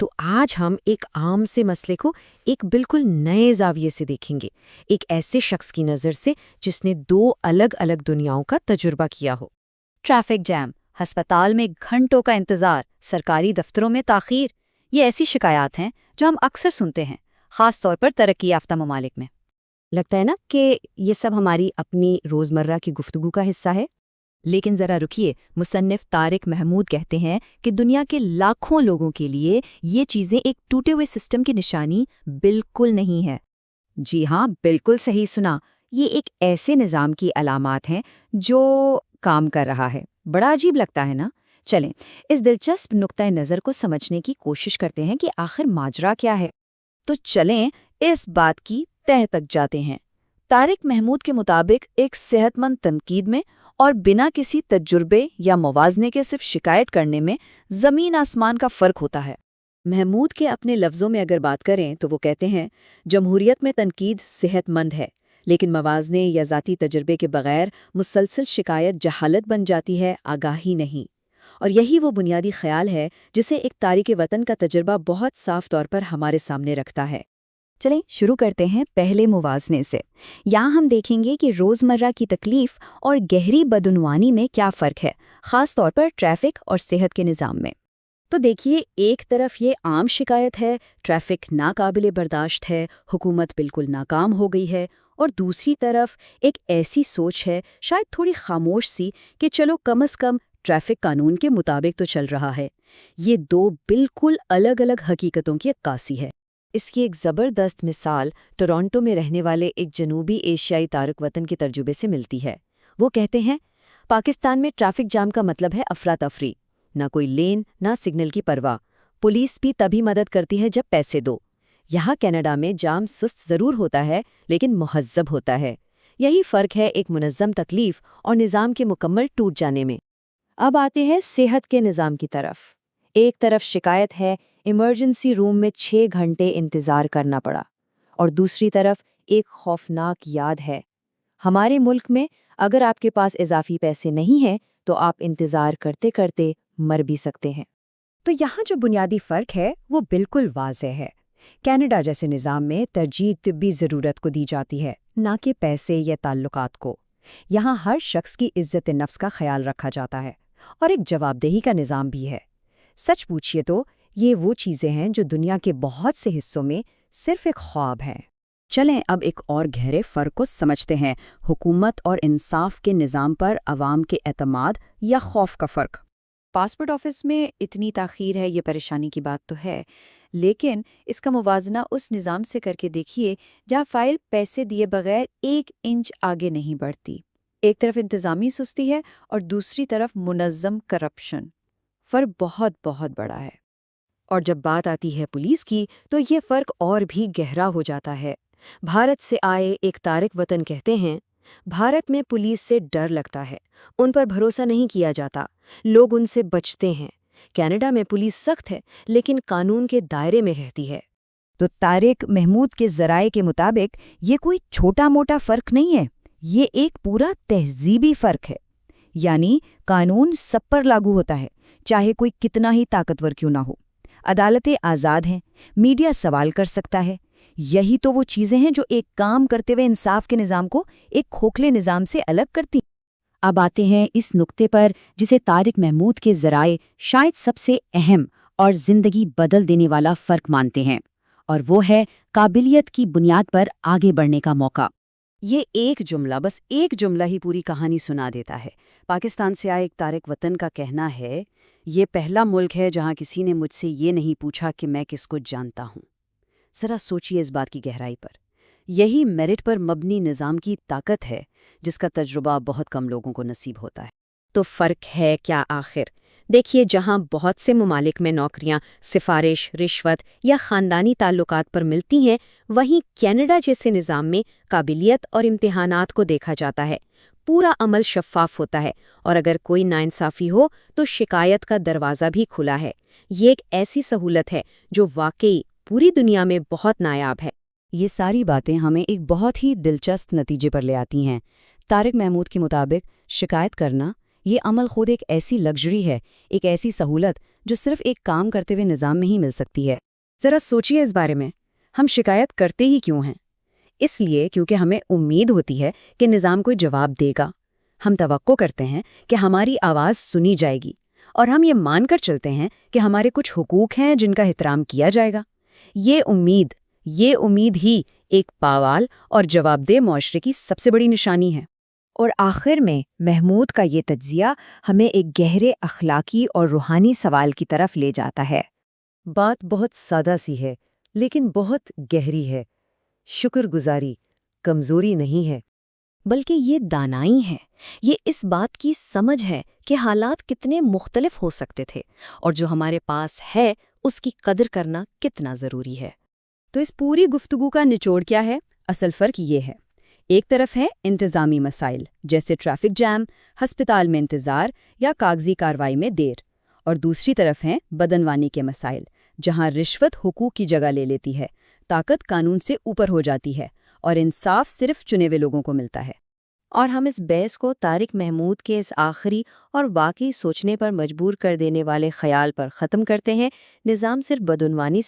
تو آج ہم ایک عام سے مسئلے کو ایک بالکل نئے زاویے سے دیکھیں گے، ایک ایسے شخص کی نظر سے جس نے دو الگ الگ دنیاؤں کا تجربہ کیا ہو۔ ٹریفک جام، ہسپتال میں گھنٹوں کا انتظار، سرکاری دفتروں میں تاخیر، یہ ایسی شکایات ہیں جو ہم اکثر سنتے ہیں، خاص طور پر ترقی یافتہ ممالک میں۔ لگتا ہے نا کہ یہ سب ہماری اپنی روزمرہ کی گفتگو کا حصہ ہے؟ لیکن ذرا رکیے، مصنف طارق محمود کہتے ہیں کہ دنیا کے لاکھوں لوگوں کے لیے یہ چیزیں ایک ٹوٹے ہوئے سسٹم کی نشانی بالکل نہیں ہے۔ جی ہاں، بالکل صحیح سنا، یہ ایک ایسے نظام کی علامات ہیں جو کام کر رہا ہے۔ بڑا عجیب لگتا ہے نا؟ چلیں اس دلچسپ نقطۂ نظر کو سمجھنے کی کوشش کرتے ہیں کہ آخر ماجرا کیا ہے۔ تو چلیں اس بات کی تہہ تک جاتے ہیں۔ طارق محمود کے مطابق ایک صحت مند تنقید میں اور بنا کسی تجربے یا موازنے کے صرف شکایت کرنے میں زمین آسمان کا فرق ہوتا ہے۔ محمود کے اپنے لفظوں میں اگر بات کریں تو وہ کہتے ہیں، جمہوریت میں تنقید صحت مند ہے، لیکن موازنے یا ذاتی تجربے کے بغیر مسلسل شکایت جہالت بن جاتی ہے، آگاہی نہیں۔ اور یہی وہ بنیادی خیال ہے جسے ایک تارک وطن کا تجربہ بہت صاف طور پر ہمارے سامنے رکھتا ہے۔ چلیں شروع کرتے ہیں پہلے موازنے سے۔ یہاں ہم دیکھیں گے کہ روزمرہ کی تکلیف اور گہری بدعنوانی میں کیا فرق ہے، خاص طور پر ٹریفک اور صحت کے نظام میں۔ تو دیکھیے، ایک طرف یہ عام شکایت ہے، ٹریفک ناقابل برداشت ہے، حکومت بالکل ناکام ہو گئی ہے، اور دوسری طرف ایک ایسی سوچ ہے، شاید تھوڑی خاموش سی، کہ چلو کم از کم ٹریفک قانون کے مطابق تو چل رہا ہے۔ یہ دو بالکل الگ الگ حقیقتوں کی عکاسی ہے۔ اس کی ایک زبردست مثال ٹورانٹو میں رہنے والے ایک جنوبی ایشیائی تارک وطن کے تجربے سے ملتی ہے۔ وہ کہتے ہیں، پاکستان میں ٹریفک جام کا مطلب ہے افراتفری، نہ کوئی لین نہ سگنل کی پرواہ، پولیس بھی تبھی مدد کرتی ہے جب پیسے دو۔ یہاں کینیڈا میں جام سست ضرور ہوتا ہے لیکن مہذب ہوتا ہے۔ یہی فرق ہے ایک منظم تکلیف اور نظام کے مکمل ٹوٹ جانے میں۔ اب آتے ہیں صحت کے نظام کی طرف۔ ایک طرف شکایت ہے ایمرجنسی روم میں 6 گھنٹے انتظار کرنا پڑا، اور دوسری طرف ایک خوفناک یاد ہے، ہمارے ملک میں اگر آپ کے پاس اضافی پیسے نہیں ہیں تو آپ انتظار کرتے کرتے مر بھی سکتے ہیں۔ تو یہاں جو بنیادی فرق ہے وہ بالکل واضح ہے۔ کینیڈا جیسے نظام میں ترجیح طبی ضرورت کو دی جاتی ہے، نہ کہ پیسے یا تعلقات کو۔ یہاں ہر شخص کی عزت نفس کا خیال رکھا جاتا ہے، اور ایک جواب دہی کا نظام بھی ہے۔ سچ پوچھئے تو یہ وہ چیزیں ہیں جو دنیا کے بہت سے حصوں میں صرف ایک خواب ہے۔ چلیں اب ایک اور گہرے فرق کو سمجھتے ہیں، حکومت اور انصاف کے نظام پر عوام کے اعتماد یا خوف کا فرق۔ پاسپورٹ آفس میں اتنی تاخیر ہے، یہ پریشانی کی بات تو ہے، لیکن اس کا موازنہ اس نظام سے کر کے دیکھیے جہاں فائل پیسے دیے بغیر 1 انچ آگے نہیں بڑھتی۔ ایک طرف انتظامی سستی ہے اور دوسری طرف منظم کرپشن۔ فرق بہت بہت بڑا ہے۔ اور جب بات آتی ہے پولیس کی تو یہ فرق اور بھی گہرا ہو جاتا ہے۔ بھارت سے آئے ایک تارک وطن کہتے ہیں، بھارت میں پولیس سے ڈر لگتا ہے، ان پر بھروسہ نہیں کیا جاتا، لوگ ان سے بچتے ہیں۔ کینیڈا میں پولیس سخت ہے لیکن قانون کے دائرے میں رہتی ہے۔ تو طارق محمود کے ذرائع کے مطابق یہ کوئی چھوٹا موٹا فرق نہیں ہے، یہ ایک پورا تہذیبی فرق ہے۔ یعنی قانون سب پر لاگو ہوتا ہے، چاہے کوئی کتنا ہی طاقتور کیوں نہ ہو۔ عدالتیں آزاد ہیں، میڈیا سوال کر سکتا ہے۔ یہی تو وہ چیزیں ہیں جو ایک کام کرتے ہوئے انصاف کے نظام کو ایک کھوکھلے نظام سے الگ کرتی۔ اب آتے ہیں اس نقطے پر جسے طارق محمود کے ذرائع شاید سب سے اہم اور زندگی بدل دینے والا فرق مانتے ہیں، اور وہ ہے قابلیت کی بنیاد پر آگے بڑھنے کا موقع۔ یہ ایک جملہ، بس ایک جملہ ہی پوری کہانی سنا دیتا ہے۔ پاکستان سے آئے ایک تارک وطن کا کہنا ہے، یہ پہلا ملک ہے جہاں کسی نے مجھ سے یہ نہیں پوچھا کہ میں کس کو جانتا ہوں۔ ذرا سوچئے اس بات کی گہرائی پر۔ یہی میرٹ پر مبنی نظام کی طاقت ہے جس کا تجربہ بہت کم لوگوں کو نصیب ہوتا ہے۔ تو فرق ہے کیا آخر؟ دیکھیے، جہاں بہت سے ممالک میں نوکریاں سفارش، رشوت یا خاندانی تعلقات پر ملتی ہیں، وہیں کینیڈا جیسے نظام میں قابلیت اور امتحانات کو دیکھا جاتا ہے۔ پورا عمل شفاف ہوتا ہے، اور اگر کوئی ناانصافی ہو تو شکایت کا دروازہ بھی کھلا ہے۔ یہ ایک ایسی سہولت ہے جو واقعی پوری دنیا میں بہت نایاب ہے۔ یہ ساری باتیں ہمیں ایک بہت ہی دلچسپ نتیجے پر لے آتی ہیں۔ طارق محمود کے مطابق شکایت کرنا یہ عمل خود ایک ایسی لگژری ہے، ایک ایسی سہولت جو صرف ایک کام کرتے ہوئے نظام میں ہی مل سکتی ہے۔ ذرا سوچئے اس بارے میں، ہم شکایت کرتے ہی کیوں ہیں؟ اس لیے کیونکہ ہمیں امید ہوتی ہے کہ نظام کوئی جواب دے گا۔ ہم توقع کرتے ہیں کہ ہماری آواز سنی جائے گی، اور ہم یہ مان کر چلتے ہیں کہ ہمارے کچھ حقوق ہیں جن کا احترام کیا جائے گا۔ یہ امید ہی ایک پاوال اور جواب دہ معاشرے کی سب سے بڑی نشانی ہے۔ اور آخر میں محمود کا یہ تجزیہ ہمیں ایک گہرے اخلاقی اور روحانی سوال کی طرف لے جاتا ہے۔ بات بہت سادہ سی ہے، لیکن بہت گہری ہے۔ شکر گزاری کمزوری نہیں ہے، بلکہ یہ دانائی ہے۔ یہ اس بات کی سمجھ ہے کہ حالات کتنے مختلف ہو سکتے تھے، اور جو ہمارے پاس ہے اس کی قدر کرنا کتنا ضروری ہے۔ تو اس پوری گفتگو کا نچوڑ کیا ہے؟ اصل فرق یہ ہے، ایک طرف ہے انتظامی مسائل جیسے ٹریفک جام، ہسپتال میں انتظار یا کاغذی کارروائی میں دیر، اور دوسری طرف ہیں بدعنوانی کے مسائل، جہاں رشوت حقوق کی جگہ لے لیتی ہے، طاقت قانون سے اوپر ہو جاتی ہے، اور انصاف صرف چنے ہوئے لوگوں کو ملتا ہے۔ اور ہم اس بحث کو طارق محمود کے اس آخری اور واقعی سوچنے پر مجبور کر دینے والے خیال پر ختم کرتے ہیں: نظام صرف بدعنوانی